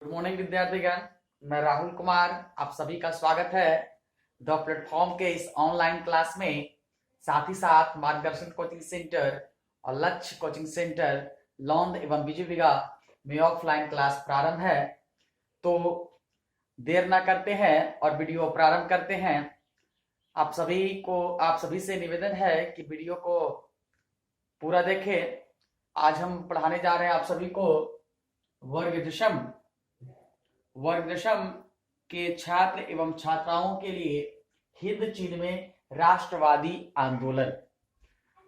Good morning विद्यार्थीगण। मैं राहुल कुमार, आप सभी का स्वागत है द प्लेटफॉर्म के इस ऑनलाइन क्लास में। साथ ही साथ मार्गदर्शन कोचिंग सेंटर और लक्ष्य कोचिंग सेंटर लौंद एवं बिजुलिया में ऑफलाइन क्लास प्रारंभ है। तो देर ना करते हैं और वीडियो प्रारंभ करते हैं। आप सभी से निवेदन है कि वीडियो को पूरा देखें। आज हम पढ़ाने जा रहे हैं आप सभी को वर्ग दशम के छात्र एवं छात्राओं के लिए हिंद चीन में राष्ट्रवादी आंदोलन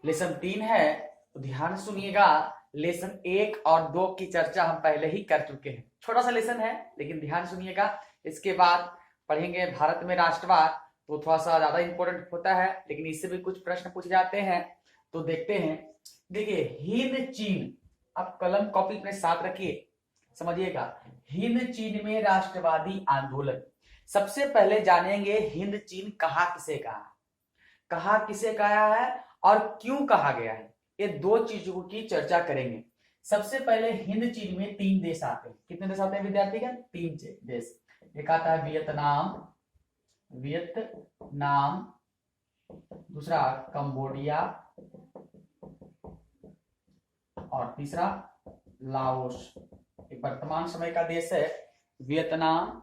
लेसन 3 है। तो ध्यान सुनिएगा, लेसन 1 और 2 की चर्चा हम पहले ही कर चुके हैं। छोटा सा लेसन है लेकिन ध्यान सुनिएगा। इसके बाद पढ़ेंगे भारत में राष्ट्रवाद, तो थोड़ा सा ज्यादा इंपॉर्टेंट होता है लेकिन इससे भी कुछ प्रश्न पूछे जाते हैं, तो देखते हैं। देखिए, हिंद चीन, आप कलम कॉपी अपने साथ रखिए, समझिएगा। हिंद चीन में राष्ट्रवादी आंदोलन, सबसे पहले जानेंगे हिंद चीन कहा किसे कहा है और क्यों कहा गया है। ये दो चीजों की चर्चा करेंगे। सबसे पहले हिंद चीन में 3 देश आते हैं। कितने देश आते हैं विद्यार्थीगण? 3 देश। एक आता है वियतनाम, दूसरा कंबोडिया और तीसरा लाओस। वर्तमान समय का देश है वियतनाम,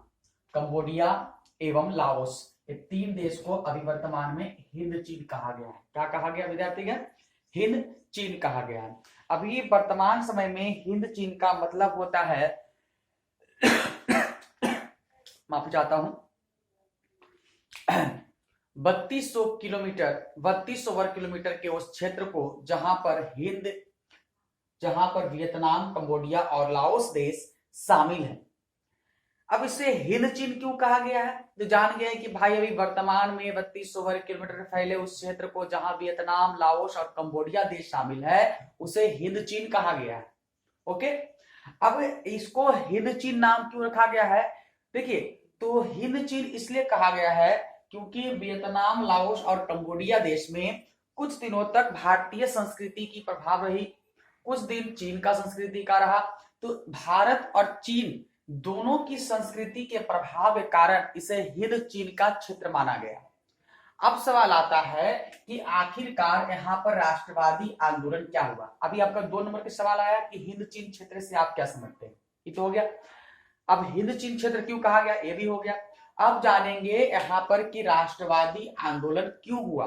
कंबोडिया एवं लाओस। ये 3 देश को अभी वर्तमान में हिंद चीन कहा गया है। क्या कहा गया विद्यार्थीगण? हिंद चीन कहा गया है। अभी वर्तमान समय में हिंद चीन का मतलब होता है माफी चाहता हूं 3200 वर्ग किलोमीटर के उस क्षेत्र को जहां पर वियतनाम, कंबोडिया और लाओस देश शामिल हैं। अब इसे हिंद चीन क्यों कहा गया है? तो जान गए कि भाई अभी वर्तमान में 3200 वर्ग किलोमीटर फैले उस क्षेत्र को जहां वियतनाम, लाओस और कंबोडिया देश शामिल है, उसे हिंद चीन कहा गया है। ओके, अब इसको हिंद चीन नाम क्यों रखा गया है? देखिए, तो हिंद चीन इसलिए कहा गया है क्योंकि वियतनाम, लाओस और कंबोडिया देश में कुछ दिनों तक भारतीय संस्कृति की प्रभाव रही, कुछ दिन चीन का संस्कृति का रहा। तो भारत और चीन दोनों की संस्कृति के प्रभाव के कारण इसे हिंद चीन का क्षेत्र माना गया। अब सवाल आता है कि आखिरकार यहाँ पर राष्ट्रवादी आंदोलन क्या हुआ। अभी आपका 2 नंबर के सवाल आया कि हिंद चीन क्षेत्र से आप क्या समझते हैं, ये तो हो गया। अब हिंद चीन क्षेत्र क्यों कहा गया, ये भी हो गया। अब जानेंगे यहाँ पर कि राष्ट्रवादी आंदोलन क्यों हुआ,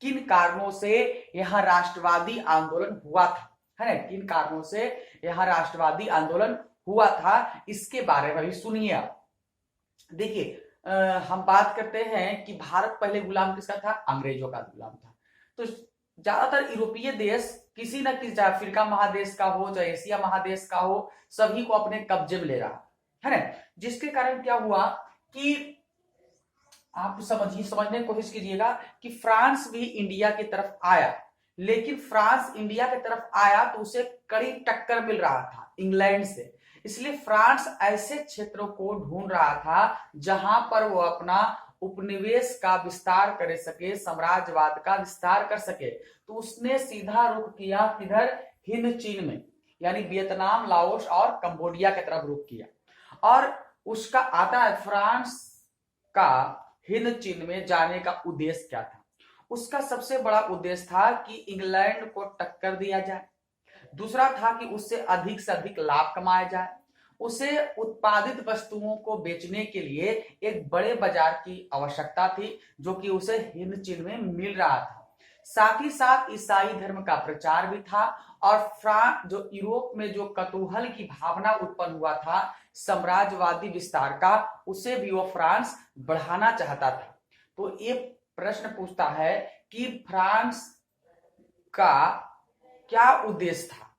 किन कारणों से यहाँ राष्ट्रवादी आंदोलन हुआ था, है ना। किन कारणों से यहाँ राष्ट्रवादी आंदोलन हुआ था, इसके बारे में भी सुनिए आप। देखिए, हम बात करते हैं कि भारत पहले गुलाम किसका था? अंग्रेजों का गुलाम था। तो ज्यादातर यूरोपीय देश किसी न किसी, चाहे अफ्रीका महादेश का हो चाहे एशिया महादेश का हो, सभी को अपने कब्जे में ले रहा है ना। जिसके कारण क्या हुआ कि आप समझने की कोशिश कीजिएगा कि फ्रांस भी इंडिया की तरफ आया, लेकिन फ्रांस इंडिया की तरफ आया तो उसे कड़ी टक्कर मिल रहा था इंग्लैंड से। इसलिए फ्रांस ऐसे क्षेत्रों को ढूंढ रहा था जहां पर वो अपना उपनिवेश का विस्तार कर सके, साम्राज्यवाद का विस्तार कर सके। तो उसने सीधा रुख किया किधर? हिंद चीन में, यानी वियतनाम, लाओस और कंबोडिया की तरफ रुख किया। और उसका आता है फ्रांस का हिंद चीन में जाने का उद्देश्य क्या था? उसका सबसे बड़ा उद्देश्य था कि इंग्लैंड को टक्कर दिया जाए, दूसरा था कि उससे अधिक से अधिक लाभ कमाया जाए, उसे उत्पादित वस्तुओं को बेचने के लिए एक बड़े बाजार की आवश्यकता थी जो कि उसे हिंद चीन में मिल रहा था। साथ ही साथ ईसाई धर्म का प्रचार भी था और फ्रांस जो यूरोप में जो कतूहल की भावना उत्पन्न हुआ था साम्राज्यवादी विस्तार का, उसे भी वो फ्रांस बढ़ाना चाहता था। तो ये प्रश्न पूछता है कि फ्रांस का क्या उद्देश्य था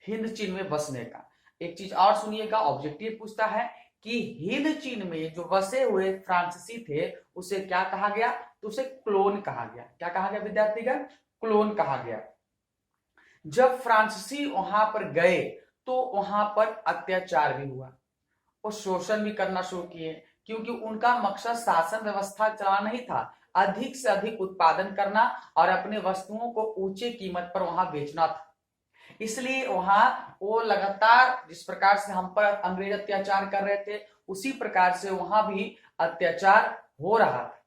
हिंद चीन में बसने का। एक चीज और सुनिएगा, ऑब्जेक्टिव पूछता है कि हिंद चीन में जो बसे हुए फ्रांसीसी थे उसे क्या कहा गया? तो उसे क्लोन कहा गया। क्या कहा गया विद्यार्थीगण? क्लोन कहा गया। जब फ्रांसीसी वहां पर गए तो वहां पर अत्याचार भी हुआ, वो शोषण भी करना शुरू किए, क्योंकि उनका मकसद शासन व्यवस्था चलाना नहीं था, अधिक से अधिक उत्पादन करना और अपने वस्तुओं को ऊंचे कीमत पर वहां बेचना था। इसलिए वहां वो लगातार जिस प्रकार से हम पर अंग्रेज अत्याचार कर रहे थे उसी प्रकार से वहां भी अत्याचार हो रहा था।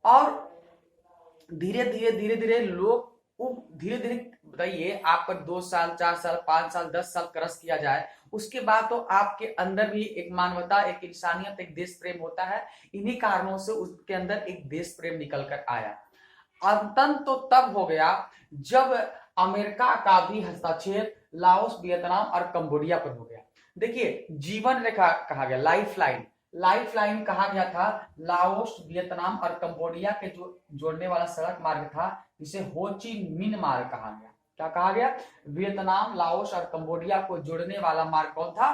और धीरे धीरे लोग धीरे धीरे, बताइए आप पर 2 साल 4 साल 5 साल 10 साल क्रश किया जाए, उसके बाद तो आपके अंदर भी एक मानवता, एक इंसानियत, एक देश प्रेम होता है। इन्हीं कारणों से उसके अंदर एक देश प्रेम निकल कर आया। अंतन तो तब हो गया जब अमेरिका का भी हस्तक्षेप लाओस, वियतनाम और कंबोडिया पर हो गया। देखिए जीवन रेखा कहा गया, लाइफ लाइन कहा गया था लाओस, वियतनाम और कंबोडिया के जो जोड़ने वाला सड़क मार्ग था जिसे हो ची मिन मार्ग कहा गया। क्या कहा गया? वियतनाम, लाओस और कंबोडिया को जोड़ने वाला मार्ग कौन था?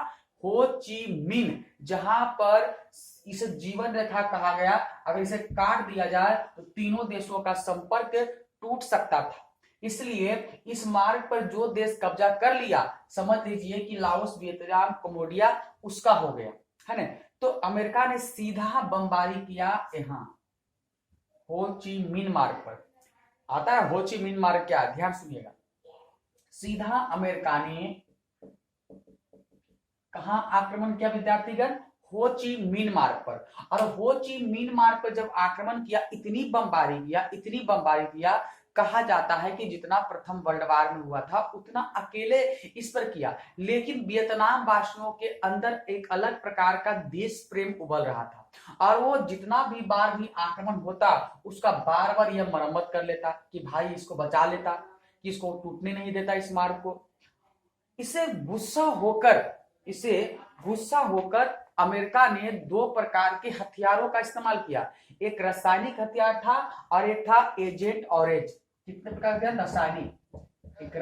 हो ची मिन, जहां पर इसे जीवन रेखा कहा गया। अगर इसे काट दिया जाए तो तीनों देशों का संपर्क टूट सकता था। इसलिए इस मार्ग पर जो देश कब्जा कर लिया, समझ लीजिए कि लाओस, वियतनाम, कंबोडिया उसका हो गया, है ना। तो अमेरिका ने सीधा बमबारी किया यहां हो ची मिन मार्ग पर। आता है हो ची मिन मार्ग क्या? ध्यान सुनिएगा। सीधा अमेरिका ने कहा आक्रमण किया विद्यार्थीगण? हो ची मिन मार्ग पर। और हो ची मिन मार्ग पर जब आक्रमण किया, इतनी बमबारी किया, कहा जाता है कि जितना प्रथम वर्ल्ड वार में हुआ था उतना अकेले इस पर किया। लेकिन वियतनाम वासियों के अंदर एक अलग प्रकार का देश प्रेम उबल रहा था और वो जितना भी बार भी आक्रमण होता उसका बार बार यह मरम्मत कर लेता कि भाई इसको बचा लेता, कि इसको टूटने नहीं देता इस मार्ग को। इसे गुस्सा होकर अमेरिका ने 2 प्रकार के हथियारों का इस्तेमाल किया। एक रासायनिक हथियार था और एक था एजेंट ऑरेंज। कितने प्रकार के? रासायनिक, एक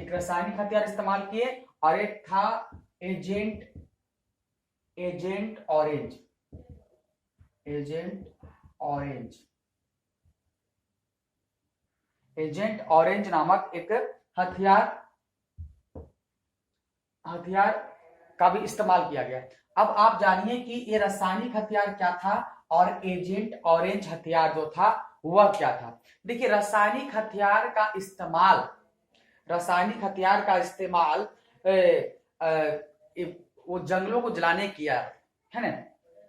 रासायनिक हथियार इस्तेमाल किए और एक था एजेंट ऑरेंज नामक एक हथियार का भी इस्तेमाल किया गया। अब आप जानिए कि ये रासायनिक हथियार क्या था और एजेंट ऑरेंज हथियार जो था वह क्या था। देखिए रासायनिक हथियार का इस्तेमाल वो जंगलों को जलाने किया, है ना।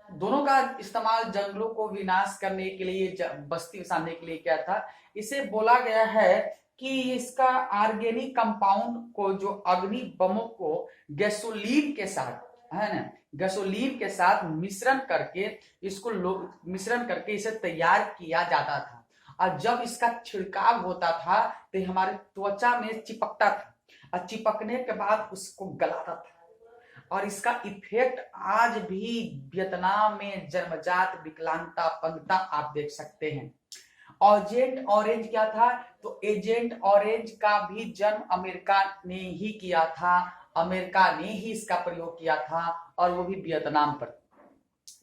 दोनों का इस्तेमाल जंगलों को विनाश करने के लिए, बस्ती बसाने के लिए क्या था। इसे बोला गया है कि इसका ऑर्गेनिक कंपाउंड को, जो अग्नि बमों को गैसोलीन के साथ, है ना, गैसोलीन के साथ मिश्रण करके इसे तैयार किया जाता था। और जब इसका छिड़काव होता था तो हमारे त्वचा में चिपकता था और चिपकने के बाद उसको गलाता था। और इसका इफेक्ट आज भी वियतनाम में जन्मजात विकलांगता, अपंगता आप देख सकते हैं। एजेंट ऑरेंज क्या था? तो एजेंट ऑरेंज का भी जन्म अमेरिका ने ही किया था, अमेरिका ने ही इसका प्रयोग किया था और वो भी वियतनाम पर।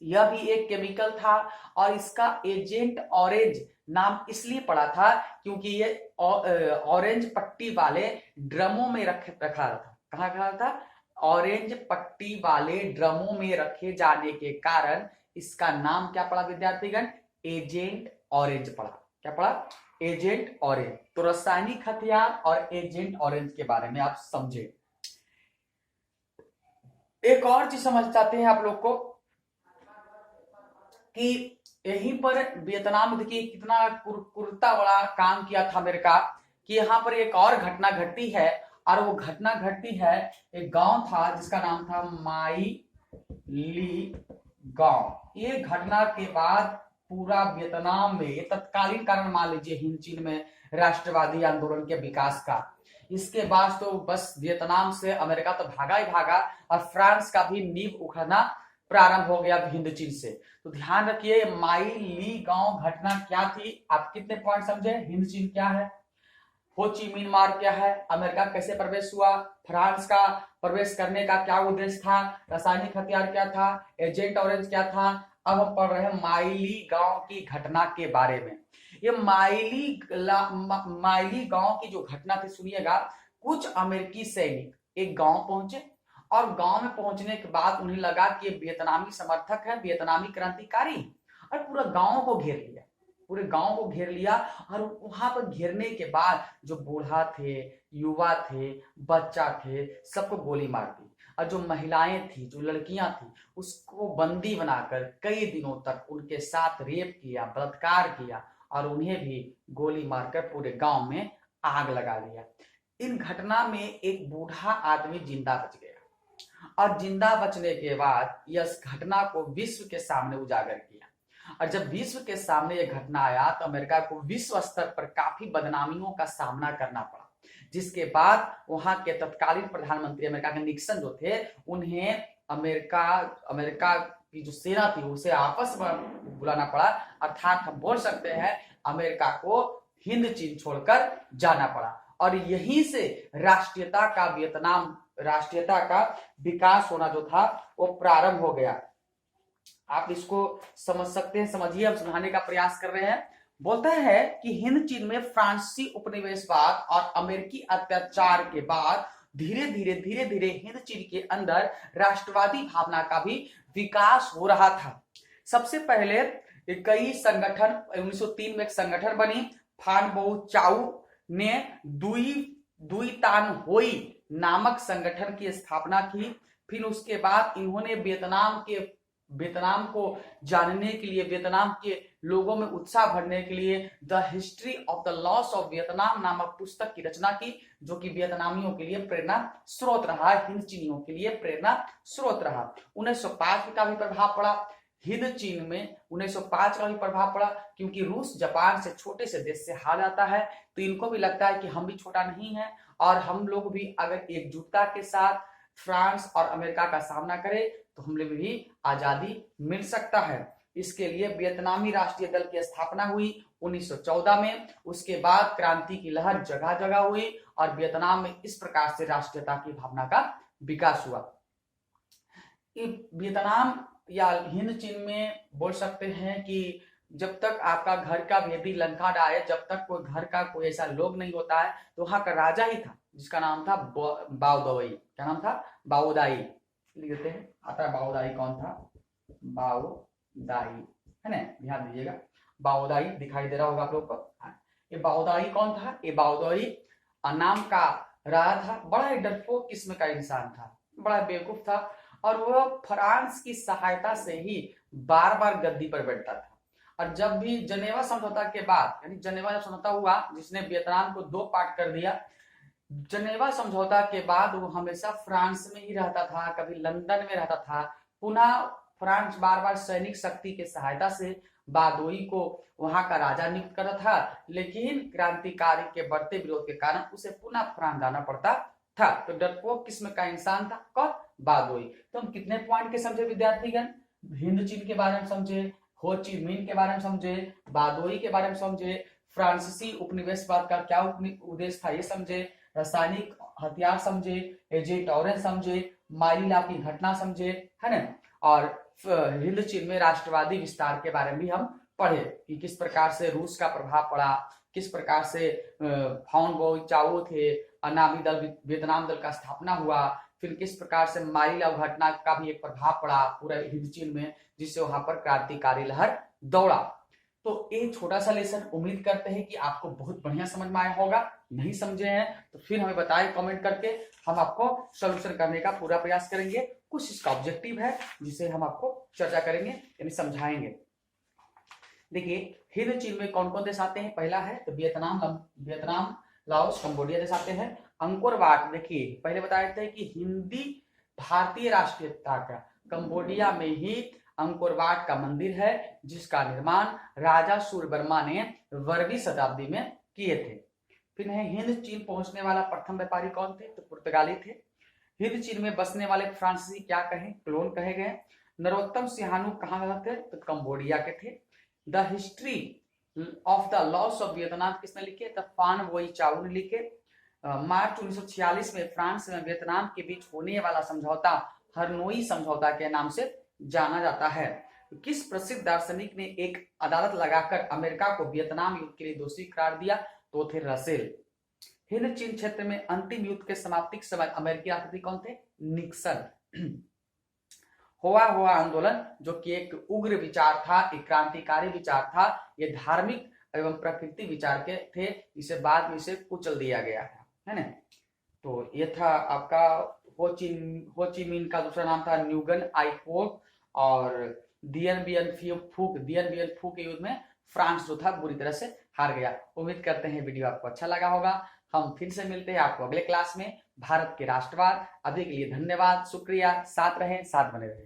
यह भी एक केमिकल था और इसका एजेंट ऑरेंज नाम इसलिए पड़ा था क्योंकि ये ऑरेंज पट्टी वाले ड्रमों में रखा था। कहाँ रखा था? ऑरेंज पट्टी वाले ड्रमों में रखे जाने के कारण इसका नाम क्या पड़ा विद्यार्थीगण? एजेंट ऑरेंज पड़ा। क्या पड़ा? Agent orange. तो रासायनिक हथियार और एजेंट ऑरेंज के बारे में आप समझे। एक और चीज समझ चाहते हैं आप लोग को कि यहीं पर वियतनाम में देखिए कितना कुर्ता बड़ा काम किया था अमेरिका, कि यहाँ पर एक और घटना घटती है और वो घटना घटती है, एक गांव था जिसका नाम था माई ली गांव। ये घटना के बाद पूरा वियतनाम में, ये तत्कालीन कारण मान लीजिए हिंद चीन में राष्ट्रवादी आंदोलन के विकास का। इसके बाद तो बस वियतनाम से अमेरिका तो भागा ही भागा और फ्रांस का भी नींव उखड़ना प्रारंभ हो गया हिंद चीन से। तो ध्यान रखिए माई ली गांव घटना क्या थी, आप कितने पॉइंट समझे? हिंद चीन क्या है, हो ची मिन मार्ग क्या है, अमेरिका कैसे प्रवेश हुआ, फ्रांस का प्रवेश करने का क्या उद्देश्य था, रासायनिक हथियार क्या था, एजेंट ऑरेंज क्या था। अब हम पढ़ रहे हैं माइली गांव की घटना के बारे में। ये माइली गांव की जो घटना थी, सुनिएगा। कुछ अमेरिकी सैनिक एक गांव पहुंचे और गांव में पहुंचने के बाद उन्हें लगा कि ये वियतनामी समर्थक है, वियतनामी क्रांतिकारी, और पूरा गांव को घेर लिया। पूरे गांव को घेर लिया और वहां पर घेरने के बाद जो बूढ़ा थे, युवा थे, बच्चा थे, सबको गोली मार दी। और जो महिलाएं थी, जो लड़कियां थी, उसको बंदी बनाकर कई दिनों तक उनके साथ रेप किया, बलात्कार किया और उन्हें भी गोली मारकर पूरे गांव में आग लगा दिया। इन घटना में एक बूढ़ा आदमी जिंदा बच गया और जिंदा बचने के बाद इस घटना को विश्व के सामने उजागर किया। और जब विश्व के सामने यह घटना आया तो अमेरिका को विश्व स्तर पर काफी बदनामियों का सामना करना पड़ा, जिसके बाद वहां के तत्कालीन प्रधानमंत्री अमेरिका के निक्सन जो थे, उन्हें अमेरिका की जो सेना थी उसे आपस में बुलाना पड़ा। अर्थात हम बोल सकते हैं अमेरिका को हिंद चीन छोड़कर जाना पड़ा। और यहीं से राष्ट्रीयता का विकास होना जो था वो प्रारंभ हो गया। आप इसको समझ सकते हैं, समझिए, हम समझाने का प्रयास कर रहे हैं। बोलता है कि हिंद चीन में फ्रांसीसी उपनिवेशवाद और अमेरिकी अत्याचार के बाद धीरे धीरे हिंद चीन के अंदर राष्ट्रवादी भावना का भी विकास हो रहा था। सबसे पहले कई संगठन, 1903 में एक संगठन बनी, फान बो चाउ ने दुई तान होई नामक संगठन की स्थापना की। फिर उसके बाद इन्होंने वियतनाम को जानने के लिए, वियतनाम के लोगों में उत्साह भरने के लिए the history of the loss of Vietnam नामक पुस्तक की रचना की, जो कि वियतनामियों के लिए प्रेरणा स्रोत रहा, हिंद चीनियों के लिए प्रेरणा स्रोत रहा। 1905 का भी प्रभाव पड़ा हिंद चीन में, 1905 का भी प्रभाव पड़ा, क्योंकि रूस जापान से, छोटे से देश से हार जाता है, तो इनको भी लगता है कि हम भी छोटा नहीं है और हम लोग भी अगर एकजुटता के साथ फ्रांस और अमेरिका का सामना करें तो हम लोग भी आजादी मिल सकता है। इसके लिए वियतनामी राष्ट्रीय दल की स्थापना हुई 1914 में। उसके बाद क्रांति की लहर जगह जगह हुई और वियतनाम में इस प्रकार से राष्ट्रीयता की भावना का विकास हुआ। वियतनाम या हिंद चीन में बोल सकते हैं कि जब तक आपका घर का भेदी लंका डाले, जब तक कोई घर का कोई ऐसा लोग नहीं होता है, तो वहां का राजा ही था जिसका नाम था बाओदाई। क्या नाम था? बाओदाई। लिख देते हैं, आता है बाओदाई कौन था? बाओदाई, है ना, ध्यान दीजिएगा। बाओदाई दिखाई दे रहा होगा आप लोग को। ये बाओदाई कौन था? ये बाओदाई नाम का राजा था। बड़ा ही डरपोक किस्म का इंसान था, बड़ा बेवकूफ था और वह फ्रांस की सहायता से ही बार बार गद्दी पर बैठता था। और जब भी जनेवा समझौता के बाद, यानी जनेवा जब समझौता हुआ जिसने वियतनाम को दो पार्ट कर दिया, जनेवा समझौता के बाद वो हमेशा फ्रांस में ही रहता था, कभी लंदन में रहता था। पुनः फ्रांस बार बार सैनिक शक्ति के सहायता से बादोई को वहां का राजा नियुक्त करता था, लेकिन क्रांतिकारी के बढ़ते विरोध के कारण उसे पुनः फ्रांस जाना पड़ता था। तो डरपोक किस्म का इंसान था कौन? बादोई। तो हम कितने पॉइंट के समझे विद्यार्थीगण? हिंद चीन के बारे में समझे, हो ची मिन के बारे में समझे, बादोई के बारे में समझे, फ्रांसीसी उपनिवेशवाद का क्या उद्देश्य था ये समझे, रासायनिक हथियार समझे, एजेंट ऑरेंज समझे, माइलीला की घटना समझे, है ना, और हिंद चीन में राष्ट्रवादी विस्तार के बारे में भी हम पढ़े कि किस प्रकार से रूस का प्रभाव पड़ा, किस प्रकार से फाउन बो चाओ थे, अनामी दल, वियतनाम दल का स्थापना हुआ, फिर किस प्रकार से माइलीला घटना का भी एक प्रभाव पड़ा पूरा हिंद चीन में, जिससे वहां पर क्रांतिकारी लहर दौड़ा। तो एक छोटा सा लेसन उम्मीद करते हैं कि आपको बहुत बढ़िया समझ में आया होगा। नहीं समझे हैं तो फिर हमें बताएं कमेंट करके, हम आपको सॉल्यूशन करने का पूरा प्रयास करेंगे। कुछ इसका ऑब्जेक्टिव है जिसे हम आपको चर्चा करेंगे, यानी समझाएंगे। देखिए हिंद चीन में कौन कौन देश आते हैं? पहला है तो वियतनाम, लाओस, कंबोडिया देश आते हैं। अंकोर वाट, देखिए पहले बताए थे कि हिंदी भारतीय राष्ट्रीयता का कंबोडिया में ही अंकोर वाट का मंदिर है, जिसका निर्माण राजा सूर्यवर्मा ने 12वीं शताब्दी में किए थे। फिर है हिंद चीन पहुंचने वाला प्रथम व्यापारी कौन थे? तो पुर्तगाली थे। हिंद चीन में बसने वाले फ्रांसीसी क्या कहे? क्लोन कहे गए। नरोत्तम सिहानू कहाँ रहते? तो कंबोडिया के थे। The history of the loss of Vietnam किसने लिखे? तो फान वोई चाउ ने लिखे। मार्च 1946 में फ्रांस में वियतनाम के बीच होने वाला समझौता हरनोई समझौता के नाम से जाना जाता है। किस प्रसिद्ध दार्शनिक ने एक अदालत लगाकर अमेरिका को वियतनाम युद्ध के लिए दोषी करार दिया? तो थे रसेल। हिंद चीन क्षेत्र में अंतिम युद्ध के समाप्ति के समय अमेरिकी राष्ट्रपति कौन थे? निक्सन। हुआ आंदोलन जो कि एक उग्र विचार था, एक क्रांतिकारी विचार था, ये धार्मिक एवं प्रकृति विचार के थे, इसे बाद में इसे कुचल दिया गया था, है ना। तो ये था आपका हो ची मिन का दूसरा नाम था न्यूगन आई फोक, और दियन बियन फू के युद्ध में फ्रांस जो था बुरी तरह से हार गया। उम्मीद करते हैं वीडियो आपको अच्छा लगा होगा। हम फिर से मिलते हैं आपको अगले क्लास में। भारत के राष्ट्रवाद। अभी के लिए धन्यवाद, शुक्रिया, साथ रहें, साथ बने रहें।